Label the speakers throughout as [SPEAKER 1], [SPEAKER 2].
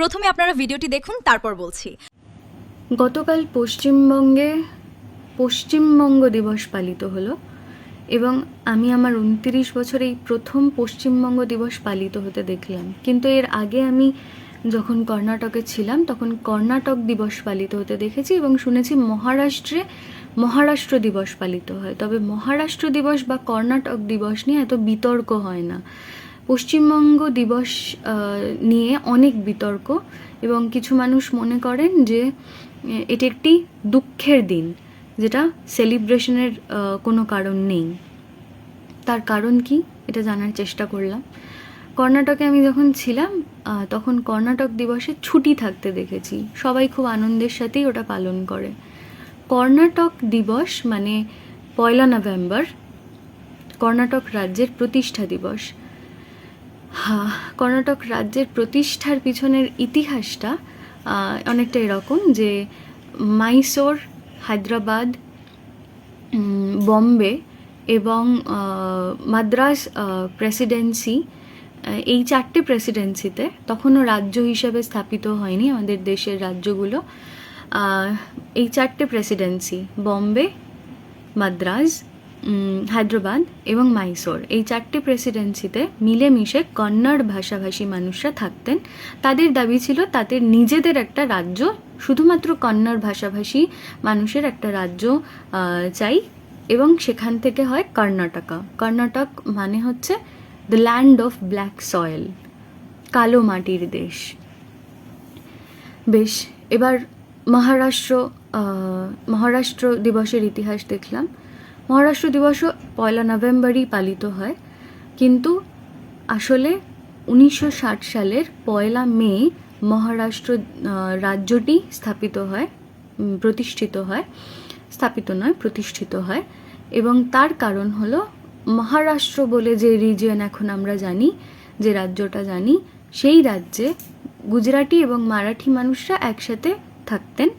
[SPEAKER 1] প্রথমে আপনারা ভিডিওটি দেখুন, তারপর বলছি।
[SPEAKER 2] গতকাল পশ্চিমবঙ্গে পশ্চিমবঙ্গ দিবস পালিত হলো এবং আমি আমার 29 বছরে এই প্রথম পশ্চিমবঙ্গ দিবস পালিত হতে দেখলাম। কিন্তু এর আগে আমি যখন কর্ণাটকে ছিলাম তখন কর্ণাটক দিবস পালিত হতে দেখেছি এবং শুনেছি মহারাষ্ট্রে মহারাষ্ট্র দিবস পালিত হয়। তবে মহারাষ্ট্র দিবস বা কর্ণাটক দিবস নিয়ে এত বিতর্ক হয় না। পশ্চিমবঙ্গ দিবস নিয়ে অনেক বিতর্ক এবং কিছু মানুষ মনে করেন যে এটি একটি দুঃখের দিন, যেটা সেলিব্রেশনের কোনো কারণ নেই। তার কারণ কি এটা জানার চেষ্টা করলাম। কর্ণাটকে আমি যখন ছিলাম তখন কর্ণাটক দিবসে ছুটি থাকতে দেখেছি, সবাই খুব আনন্দের সাথেই ওটা পালন করে। কর্ণাটক দিবস মানে 1 নভেম্বর কর্ণাটক রাজ্যের প্রতিষ্ঠা দিবস। কর্ণাটক রাজ্যের প্রতিষ্ঠার পিছনের ইতিহাসটা অনেকটা এরকম যে মাইসোর, হায়দ্রাবাদ, বম্বে এবং মাদ্রাস প্রেসিডেন্সি, এই 4টে প্রেসিডেন্সিতে তখনও রাজ্য হিসেবে স্থাপিত হয়নি আমাদের দেশের রাজ্যগুলো। এই 4টে প্রেসিডেন্সি বম্বে, মাদ্রাজ, হায়দ্রাবাদ এবং মাইসোর, এই 4টে প্রেসিডেন্সিতে মিলেমিশে কন্নড় ভাষাভাষী মানুষরা থাকতেন। তাদের দাবি ছিল তাদের নিজেদের একটা রাজ্য, শুধুমাত্র কন্নড় ভাষাভাষী মানুষের একটা রাজ্য চাই এবং সেখান থেকে হয় কর্ণাটকা। কর্ণাটক মানে হচ্ছে the land of black soil, কালো মাটির দেশ। বেশ, এবার মহারাষ্ট্র দিবসের ইতিহাস দেখলাম। মহারাষ্ট্র দিবসও 1 নভেম্বরই পালিত হয়, কিন্তু আসলে 1960 সালের 1 মে মহারাষ্ট্র রাজ্যটি প্রতিষ্ঠিত হয় এবং তার কারণ হলো মহারাষ্ট্র বলে যে রিজিয়ন এখন আমরা জানি, যে রাজ্যটা জানি, সেই রাজ্যে গুজরাটি এবং মারাঠি মানুষরা একসাথে থাকতেন।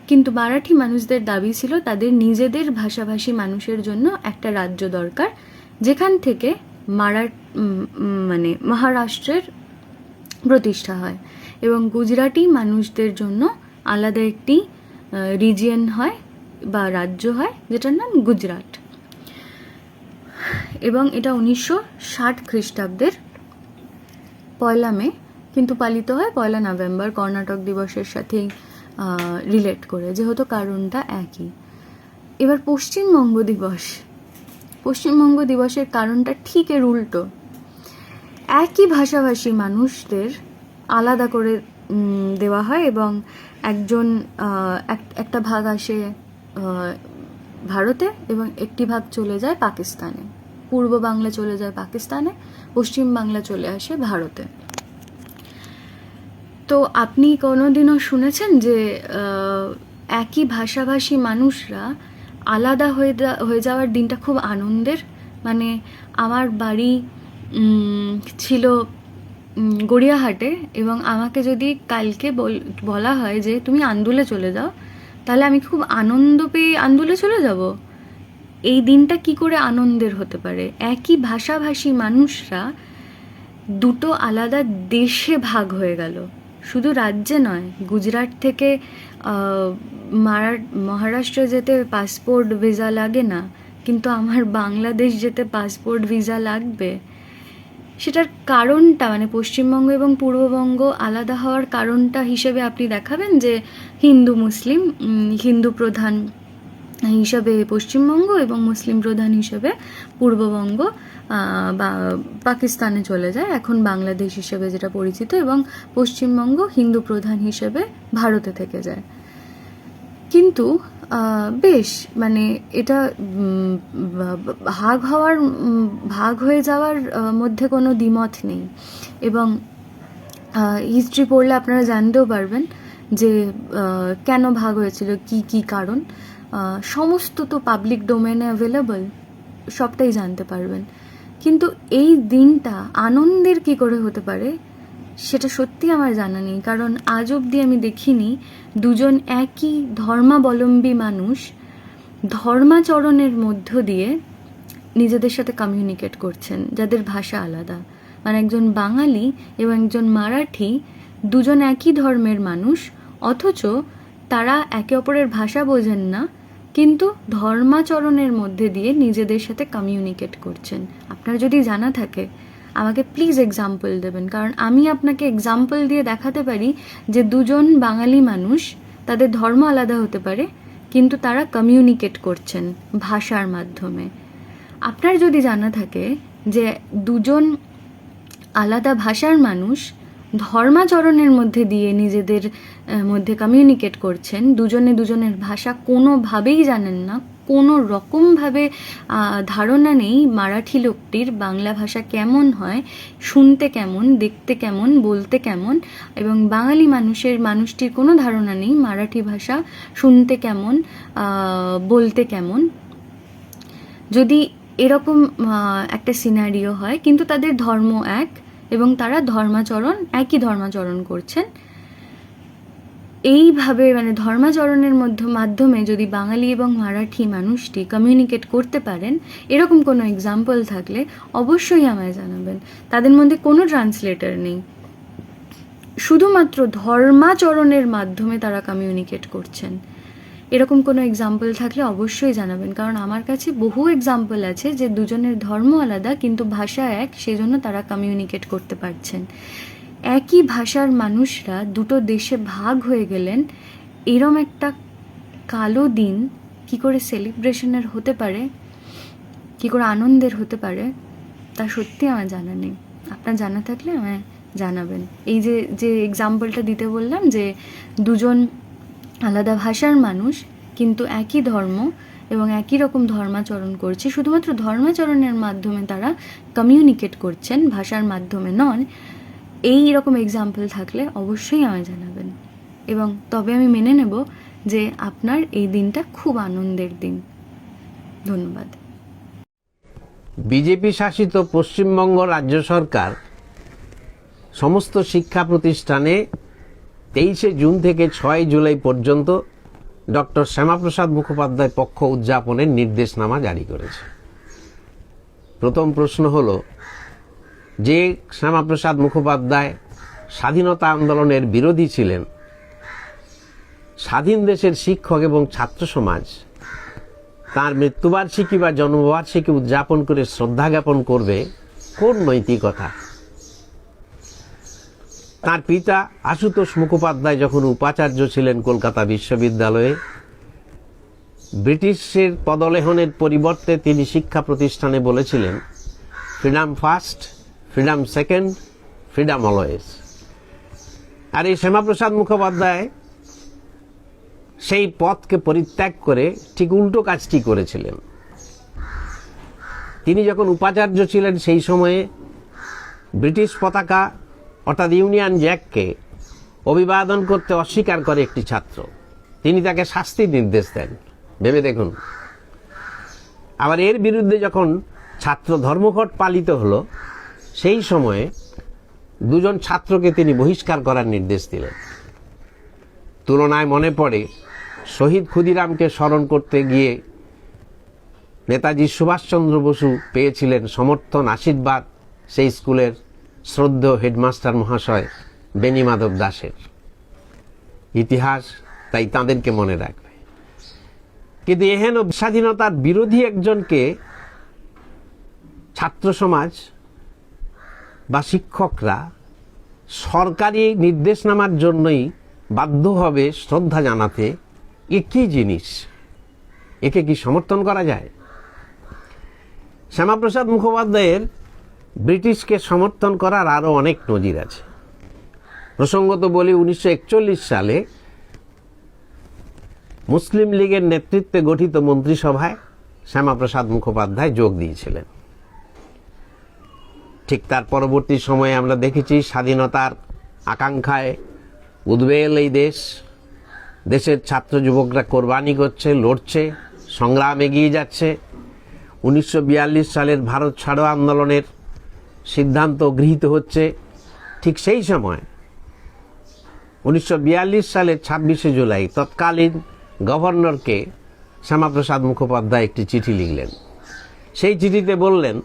[SPEAKER 2] কিন্তু মারাঠি মানুষদের দাবি ছিল তাদের নিজেদের ভাষাভাষী মানুষের জন্য একটা রাজ্য দরকার, যেখান থেকে মহারাষ্ট্রের প্রতিষ্ঠা হয় এবং গুজরাটি মানুষদের জন্য আলাদা একটি রিজিয়ন হয় বা রাজ্য হয়, যেটার নাম গুজরাট। এবং এটা 1960 খ্রিস্টাব্দের 1 মে, কিন্তু পালিত হয় 1 নভেম্বর কর্ণাটক দিবসের সাথেই রিলেট করে, যেহেতু কারণটা একই। এবার পশ্চিমবঙ্গ দিবসের কারণটা ঠিক এর উল্টো। একই ভাষাভাষী মানুষদের আলাদা করে দেওয়া হয় এবং একটা ভাগ আসে ভারতে এবং একটি ভাগ চলে যায় পাকিস্তানে। পূর্ব বাংলা চলে যায় পাকিস্তানে, পশ্চিম বাংলা চলে আসে ভারতে। তো আপনি কোনোদিনও শুনেছেন যে একই ভাষাভাষী মানুষরা আলাদা হয়ে যাওয়ার দিনটা খুব আনন্দের? মানে আমার বাড়ি ছিল গড়িয়াহাটে এবং আমাকে যদি কালকে বলা হয় যে তুমি আন্দুলে চলে যাও, তাহলে আমি খুব আনন্দ পেয়ে আন্দুলে চলে যাব। এই দিনটা কি করে আনন্দের হতে পারে? একই ভাষাভাষী মানুষরা দুটো আলাদা দেশে ভাগ হয়ে গেল, শুধু রাজ্যে নয়। গুজরাট থেকে মহারাষ্ট্র যেতে পাসপোর্ট ভিসা লাগে না, কিন্তু আমার বাংলাদেশ যেতে পাসপোর্ট ভিসা লাগবে। সেটার কারণটা মানে পশ্চিমবঙ্গ এবং পূর্ববঙ্গ আলাদা হওয়ার কারণটা হিসেবে আপনি দেখাবেন যে হিন্দু প্রধান হিসাবে পশ্চিমবঙ্গ এবং মুসলিম প্রধান হিসেবে পূর্ববঙ্গ বা পাকিস্তানে চলে যায়, এখন বাংলাদেশ হিসেবে যেটা পরিচিত, এবং পশ্চিমবঙ্গ হিন্দু প্রধান হিসেবে ভারতে থেকে যায়। কিন্তু বেশ, মানে এটা ভাগ হয়ে যাওয়ার মধ্যে কোনো দ্বিমত নেই। এবং হিস্ট্রি পড়লে আপনারা জানতেও পারবেন যে কেন ভাগ হয়েছিল, কি কারণ। সমস্ত তো পাবলিক ডোমেনে অ্যাভেলেবল, সবটাই জানতে পারবেন। কিন্তু এই দিনটা আনন্দের কি করে হতে পারে সেটা সত্যি আমার জানা নেই, কারণ আজ অবধি আমি দেখিনি দুজন একই ধর্মাবলম্বী মানুষ ধর্মাচরণের মধ্য দিয়ে নিজেদের সাথে কমিউনিকেট করছেন, যাদের ভাষা আলাদা। মানে একজন বাঙালি এবং একজন মারাঠি দুজন একই ধর্মের মানুষ, অথচ তারা একে অপরের ভাষা বোঝেন না, কিন্তু ধর্মাচরণের মধ্যে দিয়ে নিজেদের সাথে কমিউনিকেট করছেন। আপনার যদি জানা থাকে আমাকে প্লিজ এক্সাম্পল দেবেন, কারণ আমি আপনাকে এক্সাম্পল দিয়ে দেখাতে পারি যে দুজন বাঙালি মানুষ, তাদের ধর্ম আলাদা হতে পারে কিন্তু তারা কমিউনিকেট করছেন ভাষার মাধ্যমে। আপনার যদি জানা থাকে যে দুজন আলাদা ভাষার মানুষ ধর্মাচরণের মধ্যে দিয়ে নিজেদের মধ্যে কমিউনিকেট করছেন, দুজনে দুজনের ভাষা কোনোভাবেই জানেন না, কোনো রকমভাবে ধারণা নেই মারাঠি লোকটির বাংলা ভাষা কেমন হয়, শুনতে কেমন, দেখতে কেমন, বলতে কেমন, এবং বাঙালি মানুষটির কোনো ধারণা নেই মারাঠি ভাষা শুনতে কেমন, বলতে কেমন। যদি এরকম একটা সিনারিও হয়, কিন্তু তাদের ধর্ম এক এবং তারা একই ধর্মাচরণ করছেন, এইভাবে মানে ধর্মাচরণের মাধ্যমে যদি বাঙালি এবং মারাঠি মানুষটি কমিউনিকেট করতে পারেন, এরকম কোনো এক্সাম্পল থাকলে অবশ্যই আমায় জানাবেন। তাদের মধ্যে কোনো ট্রান্সলেটর নেই, শুধুমাত্র ধর্মাচরণের মাধ্যমে তারা কমিউনিকেট করছেন। এরকম কোনো এক্সাম্পল থাকলে অবশ্যই জানাবেন, কারণ আমার কাছে বহু এক্সাম্পল আছে যে দুজনের ধর্ম আলাদা কিন্তু ভাষা এক, সেজন্য তারা কমিউনিকেট করতে পারছেন। একই ভাষার মানুষরা দুটো দেশে ভাগ হয়ে গেলেন, এরম একটা কালো দিন কি করে সেলিব্রেশনের হতে পারে, কি করে আনন্দের হতে পারে, তা সত্যি আমার জানা নেই। আপনার জানা থাকলে আমায় জানাবেন। এই যে এক্সাম্পলটা দিতে বললাম যে দুজন আলাদা ভাষার মানুষ কিন্তু একই ধর্ম এবং একই রকম ধর্মাচরণ করছে, শুধুমাত্র ধর্মাচরণের মাধ্যমে তারা কমিউনিকেট করছেন, ভাষার মাধ্যমে নয়, এই রকম এক্সাম্পল থাকলে অবশ্যই আমায় জানাবেন, এবং তবে আমি মেনে নেব যে আপনার এই দিনটা খুব আনন্দের দিন। ধন্যবাদ।
[SPEAKER 3] বিজেপি শাসিত পশ্চিমবঙ্গ রাজ্য সরকার সমস্ত শিক্ষা প্রতিষ্ঠানে 23শে জুন থেকে 6ই জুলাই পর্যন্ত ডক্টর শ্যামাপ্রসাদ মুখোপাধ্যায় পক্ষ উদযাপনের নির্দেশনামা জারি করেছে। প্রথম প্রশ্ন হলো, যে শ্যামাপ্রসাদ মুখোপাধ্যায় স্বাধীনতা আন্দোলনের বিরোধী ছিলেন, স্বাধীন দেশের শিক্ষক এবং ছাত্র সমাজ তার মৃত্যুবার্ষিকী বা জন্মবার্ষিকী উদযাপন করে শ্রদ্ধা জ্ঞাপন করবে কোন নৈতিকতা? তার পিতা আশুতোষ মুখোপাধ্যায় যখন উপাচার্য ছিলেন কলকাতা বিশ্ববিদ্যালয়ে, ব্রিটিশের পদলেহনের পরিবর্তে তিনি শিক্ষা প্রতিষ্ঠানে বলেছিলেন, freedom first, freedom second, freedom always. আর এই শ্যামাপ্রসাদ মুখোপাধ্যায় সেই পথকে পরিত্যাগ করে ঠিক উল্টো কাজটি করেছিলেন। তিনি যখন উপাচার্য ছিলেন সেই সময়ে ব্রিটিশ পতাকা অর্থাৎ ইউনিয়ন জ্যাককে অভিবাদন করতে অস্বীকার করে একটি ছাত্র, তিনি তাকে শাস্তির নির্দেশ দেন। ভেবে দেখুন। আবার এর বিরুদ্ধে যখন ছাত্র ধর্মঘট পালিত হলো, সেই সময়ে দুজন ছাত্রকে তিনি বহিষ্কার করার নির্দেশ দিলেন। তুলনায় মনে পড়ে শহীদ ক্ষুদিরামকে স্মরণ করতে গিয়ে নেতাজি সুভাষচন্দ্র বসু পেয়েছিলেন সমর্থন, আশীর্বাদ সেই স্কুলের শ্রদ্ধেয় হেডমাস্টার মহাশয় বেনি মাধব দাসের। ইতিহাস তাই তাঁদেরকে মনে রাখবে। কিন্তু এহেন স্বাধীনতার বিরোধী একজনকে ছাত্র সমাজ বা শিক্ষকরা সরকারি নির্দেশনামার জন্যই বাধ্য হবে শ্রদ্ধা জানাতে, এ কি জিনিস? একে কি সমর্থন করা যায়? শ্যামাপ্রসাদ মুখোপাধ্যায়ের ব্রিটিশকে সমর্থন করার আরও অনেক নজির আছে। প্রসঙ্গত বলি, 1941 সালে মুসলিম লীগের নেতৃত্বে গঠিত মন্ত্রিসভায় শ্যামাপ্রসাদ মুখোপাধ্যায় যোগ দিয়েছিলেন। ঠিক তার পরবর্তী সময়ে আমরা দেখেছি স্বাধীনতার আকাঙ্ক্ষায় উদ্বেল এই দেশের ছাত্র যুবকরা কোরবানি করছে, লড়ছে, সংগ্রাম এগিয়ে যাচ্ছে। 1942 সালের ভারত ছাড়ো আন্দোলনের সিদ্ধান্ত গৃহীত হচ্ছে। ঠিক সেই সময় 1942 সালের 26শে জুলাই তৎকালীন গভর্নরকে শ্যামাপ্রসাদ মুখোপাধ্যায় একটি চিঠি লিখলেন। সেই চিঠিতে বললেন,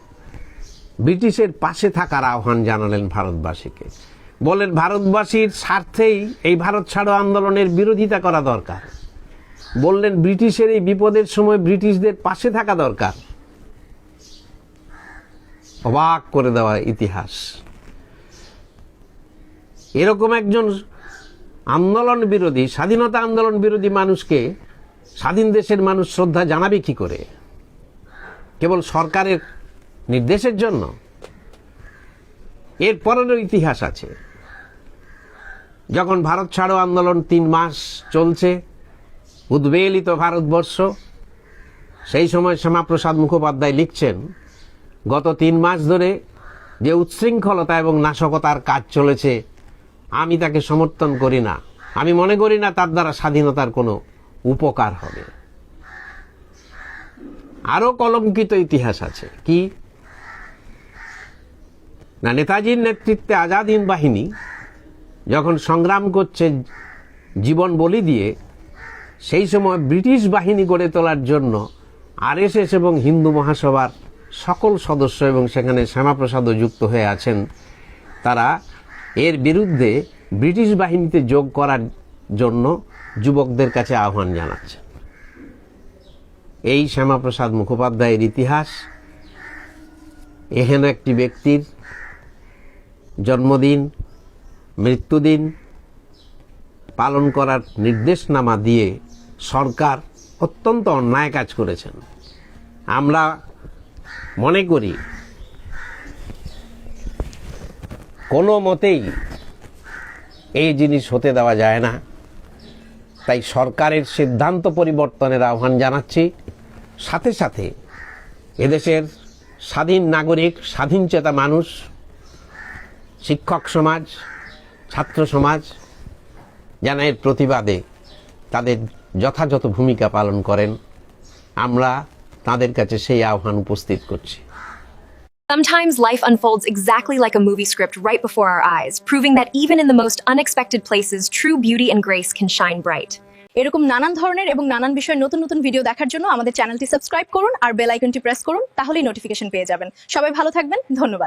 [SPEAKER 3] ব্রিটিশের পাশে থাকার আহ্বান জানালেন ভারতবাসীকে। বলেন ভারতবাসীর স্বার্থেই এই ভারত ছাড়ো আন্দোলনের বিরোধিতা করা দরকার। বললেন ব্রিটিশের এই বিপদের সময় ব্রিটিশদের পাশে থাকা দরকার। অবাক করে দেওয়া ইতিহাস। এরকম একজন আন্দোলন বিরোধী, স্বাধীনতা আন্দোলন বিরোধী মানুষকে স্বাধীন দেশের মানুষ শ্রদ্ধা জানাবে কি করে? কেবল সরকারের নির্দেশের জন্য? এর পরেরও ইতিহাস আছে। যখন ভারত ছাড়ো আন্দোলন 3 মাস চলছে, উদ্বেলিত ভারতবর্ষ, সেই সময় শ্যামাপ্রসাদ মুখোপাধ্যায় লিখছেন, গত 3 মাস ধরে যে উচ্ছৃঙ্খলতা এবং নাশকতার কাজ চলেছে, আমি তাকে সমর্থন করি না। আমি মনে করি না তার দ্বারা স্বাধীনতার কোনো উপকার হবে। আরো কলঙ্কিত ইতিহাস আছে। কি না, নেতাজির নেতৃত্বে আজাদ হিন্দ বাহিনী যখন সংগ্রাম করছে জীবন বলি দিয়ে, সেই সময় ব্রিটিশ বাহিনী গড়ে তোলার জন্য আরএসএস এবং হিন্দু মহাসভার সকল সদস্য, এবং সেখানে শ্যামাপ্রসাদও যুক্ত হয়ে আছেন, তারা এর বিরুদ্ধে ব্রিটিশ বাহিনীতে যোগ করার জন্য যুবকদের কাছে আহ্বান জানাচ্ছে। এই শ্যামাপ্রসাদ মুখোপাধ্যায়ের ইতিহাস। এহেন একটি ব্যক্তির জন্মদিন, মৃত্যুদিন পালন করার নির্দেশনামা দিয়ে সরকার অত্যন্ত অন্যায় কাজ করেছেন। আমরা মনে করি কোনো মতেই এই জিনিস হতে দেওয়া যায় না। তাই সরকারের সিদ্ধান্ত পরিবর্তনের আহ্বান জানাচ্ছি। সাথে সাথে এদেশের স্বাধীন নাগরিক, স্বাধীন চেতা মানুষ, শিক্ষক সমাজ, ছাত্র সমাজ যেন এর প্রতিবাদে তাদের যথাযথ ভূমিকা পালন করেন। আমরা তাদের কাছে সেই আহ্বান উপস্থিত করছি।
[SPEAKER 4] Sometimes life unfolds exactly like a movie script right before our eyes, proving that even in the most unexpected places, true beauty and grace can shine bright.
[SPEAKER 1] এরকম নানান ধরনের এবং নানান বিষয়ের নতুন নতুন ভিডিও দেখার জন্য আমাদের চ্যানেলটি সাবস্ক্রাইব করুন আর বেল আইকনটি প্রেস করুন, তাহলেই নোটিফিকেশন পেয়ে যাবেন। সবাই ভালো থাকবেন, ধন্যবাদ।